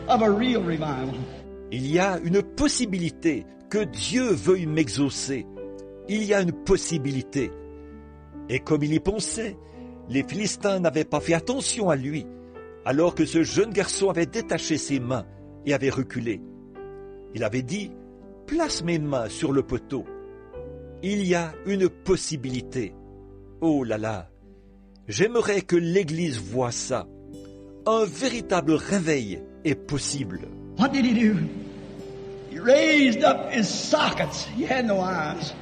of a real revival. Il y a une possibilité que Dieu veuille m'exaucer. Il y a une possibilité. Et comme il y pensait, les Philistins n'avaient pas fait attention à lui, alors que ce jeune garçon avait détaché ses mains et avait reculé. Il avait dit, « Place mes mains sur le poteau. » Il y a une possibilité. Oh là là, j'aimerais que l'Église voie ça. Un véritable réveil est possible. What did he do? He raised up his sockets. He had no eyes.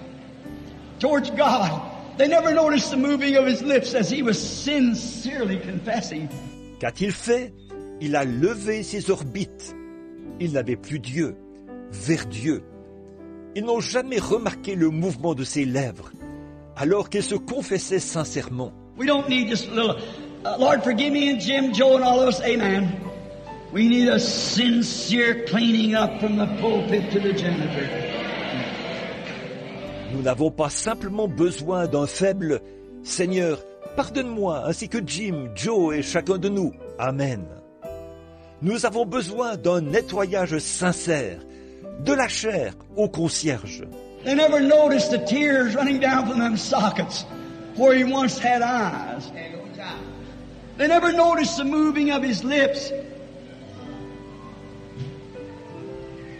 Towards God. They never noticed the moving of his lips as he was sincerely confessing. Qu'a-t-il fait? Il a levé ses orbites. Il n'avait plus Dieu, vers Dieu. Ils n'ont jamais remarqué le mouvement de ses lèvres, alors qu'il se confessait sincèrement. We don't need just a little, Lord forgive me and Jim, Joe and all of us, amen. We need a sincere cleaning up from the pulpit to the janitor. Nous n'avons pas simplement besoin d'un faible « Seigneur, pardonne-moi, ainsi que Jim, Joe et chacun de nous. Amen. » Nous avons besoin d'un nettoyage sincère, de la chair au concierge. They never noticed the tears running down from them sockets where he once had eyes. They never noticed the moving of his lips.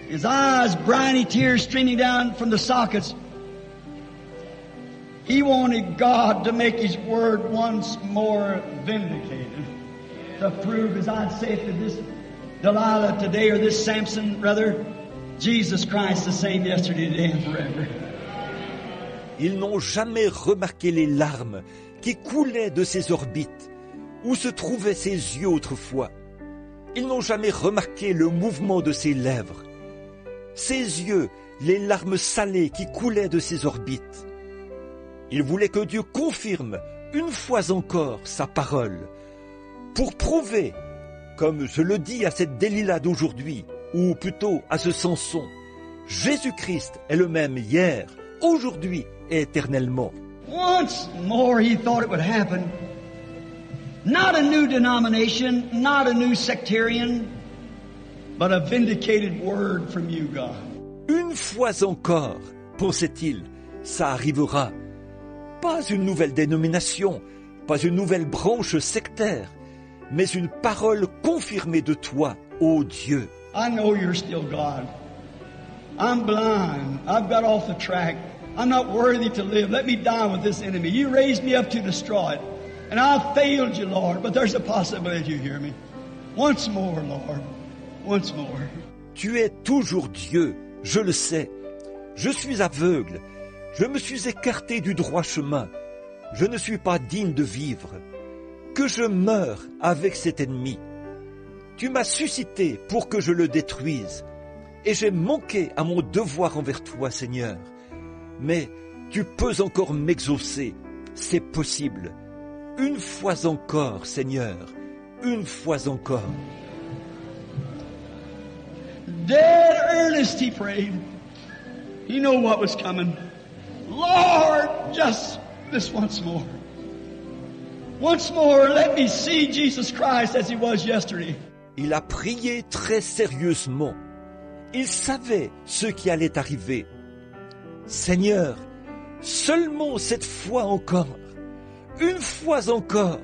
His eyes, briny tears streaming down from the sockets. He wanted God to make His Word once more vindicated. To prove, as I'd say to this Delilah today, or this Samson, rather, Jesus Christ the same yesterday, today, and forever. Ils n'ont jamais remarqué les larmes qui coulaient de ses orbites, où se trouvaient ses yeux autrefois. Ils n'ont jamais remarqué le mouvement de ses lèvres. Ses yeux, les larmes salées qui coulaient de ses orbites. Il voulait que Dieu confirme une fois encore sa parole, pour prouver, comme je le dis à cette Delilah d'aujourd'hui, ou plutôt à ce Samson, Jésus-Christ est le même hier, aujourd'hui et éternellement. Once more he thought it would happen. Not a new denomination, not a new sectarian, but a vindicated word from you, God. Une fois encore, pensait-il, ça arrivera. Pas une nouvelle dénomination, pas une nouvelle branche sectaire, mais une parole confirmée de toi, ô Dieu. I know you're still God. I'm blind. I've got off the track. I'm not worthy to live. Let me die with this enemy. You raised me up to destroy it. And I've failed you, Lord, but there's a possibility you hear me. Once more, Lord. Once more. Tu es toujours Dieu, je le sais. Je suis aveugle. Je me suis écarté du droit chemin. Je ne suis pas digne de vivre. Que je meure avec cet ennemi. Tu m'as suscité pour que je le détruise. Et j'ai manqué à mon devoir envers toi, Seigneur. Mais tu peux encore m'exaucer. C'est possible. Une fois encore, Seigneur. Une fois encore. Dead earnest he prayed. He knew what was coming. Lord, just this once more. Once more, let me see Jesus Christ as he was yesterday. Il a prié très sérieusement. Il savait ce qui allait arriver. Seigneur, seulement cette fois encore, une fois encore,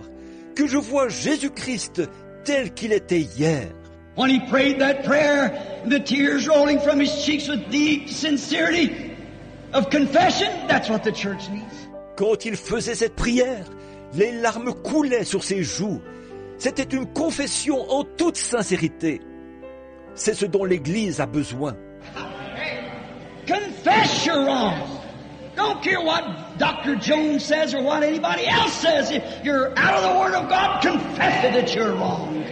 que je vois Jésus-Christ tel qu'il était hier. When he prayed that prayer, the tears rolling from his cheeks with deep sincerity of confession, that's what the church needs. Quand il faisait cette prière, les larmes coulaient sur ses joues. C'était une confession en toute sincérité. C'est ce dont l'Église a besoin. Confess your wrongs. Don't care what Dr. Jones says or what anybody else says. If you're out of the Word of God, confess it that you're wrong.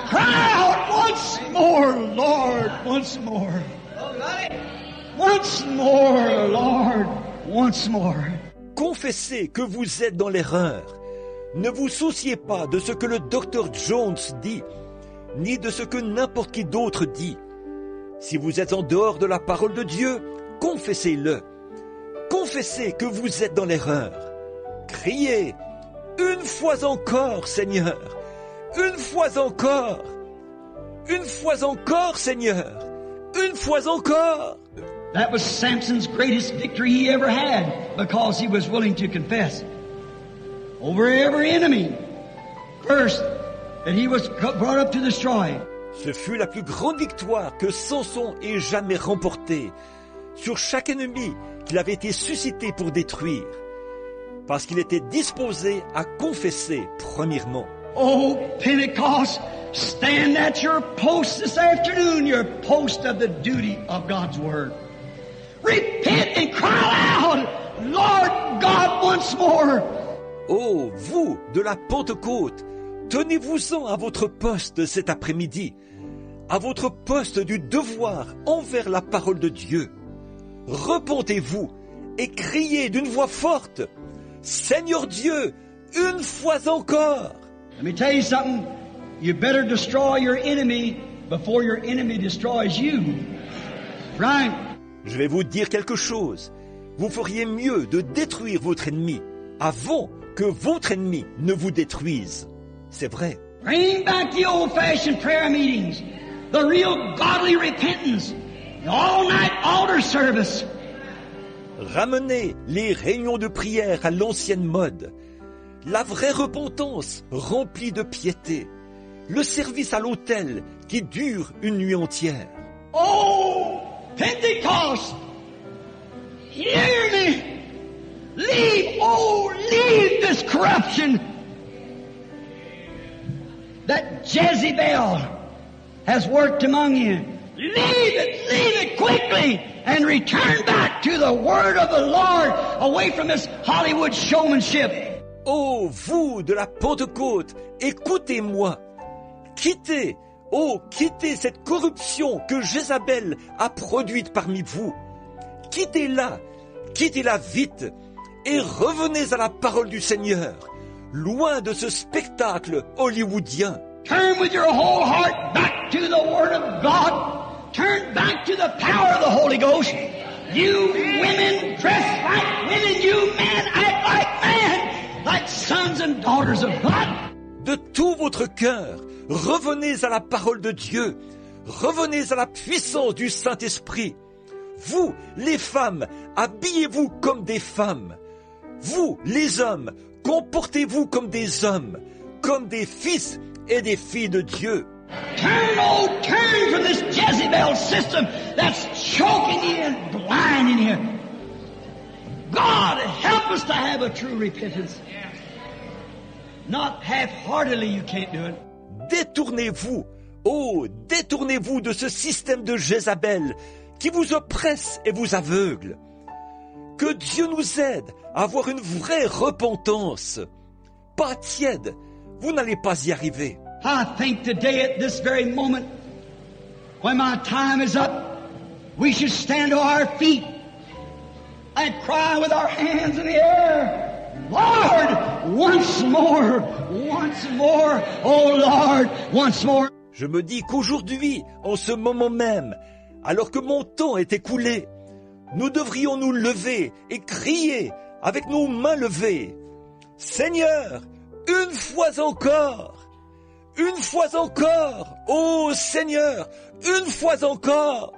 Cry out once more, Lord, once more. Once more, Lord, once more. Confessez que vous êtes dans l'erreur. Ne vous souciez pas de ce que le Dr. Jones dit, ni de ce que n'importe qui d'autre dit. Si vous êtes en dehors de la parole de Dieu, confessez-le. Confessez que vous êtes dans l'erreur. Criez, une fois encore, Seigneur, une fois encore. Une fois encore, Seigneur. Une fois encore. That was Samson's greatest victory he ever had because he was willing to confess over every enemy. First, that he was brought up to destroy. Ce fut la plus grande victoire que Samson ait jamais remportée sur chaque ennemi qu'il avait été suscité pour détruire, parce qu'il était disposé à confesser premièrement. Oh, Pentecost, stand at your post this afternoon, your post of the duty of God's Word. Repent and cry aloud, Lord God, once more. Oh, vous de la Pentecôte, tenez-vous-en à votre poste cet après-midi, à votre poste du devoir envers la parole de Dieu. Repentez-vous et criez d'une voix forte, Seigneur Dieu, une fois encore. Let me tell you something. You better destroy your enemy before your enemy destroys you. Right? Je vais vous dire quelque chose. Vous feriez mieux de détruire votre ennemi avant que votre ennemi ne vous détruise. C'est vrai. Bring back the old-fashioned prayer meetings, the real godly repentance, the all-night altar service. Ramenez les réunions de prière à l'ancienne mode. La vraie repentance remplie de piété. Le service à l'autel qui dure une nuit entière. Oh, Pentecost! Hear me! Leave this corruption that Jezebel has worked among you. Leave it quickly and return back to the word of the Lord away from this Hollywood showmanship. Oh, vous de la Pentecôte, écoutez-moi. Quittez cette corruption que Jézabel a produite parmi vous. Quittez-la vite et revenez à la parole du Seigneur, loin de ce spectacle hollywoodien. Turn with your whole heart back to the Word of God. Turn back to the power of the Holy Ghost. You women dress like women, you men act like men, like sons and daughters of God. De tout votre cœur, revenez à la parole de Dieu. Revenez à la puissance du Saint-Esprit. Vous, les femmes, habillez-vous comme des femmes. Vous, les hommes, comportez-vous comme des hommes, comme des fils et des filles de Dieu. Turn from this Jezebel system that's choking you and blinding you. God, help us to have a true repentance. Not half-heartedly, you can't do it. Détournez-vous, détournez-vous de ce système de Jézabel qui vous oppresse et vous aveugle. Que Dieu nous aide à avoir une vraie repentance. Pas tiède, vous n'allez pas y arriver. I think today at this very moment, when my time is up, we should stand to our feet and cry with our hands in the air, Lord, once more, oh Lord, once more. Je me dis qu'aujourd'hui, en ce moment même, alors que mon temps est écoulé, nous devrions nous lever et crier avec nos mains levées, Seigneur, une fois encore, ô Seigneur, une fois encore.